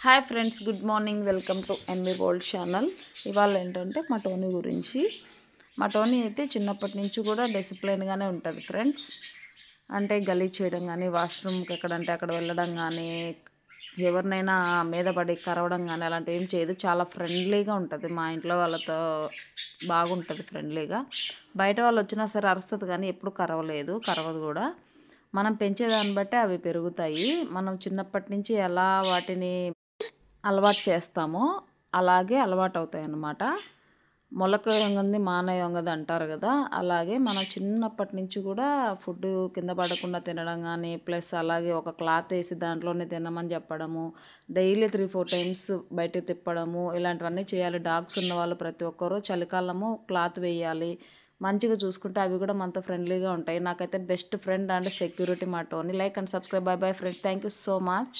Hi friends, good morning. Welcome to NV world channel. ఇవాళ ఏంటంటే మా టోనీ గురించి. మా టోనీ అయితే చిన్నప్పటి నుంచి కూడా డిసిప్లిన్గానే ఉంటుంది ఫ్రెండ్స్. అంటే గలీజ్ చేయడం కానీ, వాష్రూమ్కి ఎక్కడంటే అక్కడ వెళ్ళడం కానీ, ఎవరినైనా మీద పడి కరవడం కానీ అలాంటివి ఏం చేయదు. చాలా ఫ్రెండ్లీగా ఉంటుంది. మా ఇంట్లో వాళ్ళతో బాగుంటుంది ఫ్రెండ్లీగా. బయట వాళ్ళు వచ్చినా సరే అరుస్తుంది కానీ ఎప్పుడు కరవదు కూడా. మనం పెంచేదాన్ని బట్టి అవి పెరుగుతాయి. మనం చిన్నప్పటి నుంచి ఎలా వాటిని అలవాటు చేస్తామో అలాగే అలవాటు అవుతాయి అన్నమాట. మొలక వంగంది మాన వంగదు అంటారు కదా, అలాగే మనం చిన్నప్పటి నుంచి కూడా ఫుడ్ కింద పడకుండా తినడం కానీ, ప్లస్ అలాగే ఒక క్లాత్ వేసి దాంట్లోనే తినమని చెప్పడము, డైలీ 3-4 టైమ్స్ బయటకు తిప్పడము, ఇలాంటివన్నీ చేయాలి. డాగ్స్ ఉన్న వాళ్ళు ప్రతి ఒక్కరూ చలికాలము క్లాత్ వేయాలి. మంచిగా చూసుకుంటే అవి కూడా మనతో ఫ్రెండ్లీగా ఉంటాయి. నాకైతే బెస్ట్ ఫ్రెండ్ అండ్ సెక్యూరిటీ మా Tony. Like and subscribe. By bye friends. Thank you so much.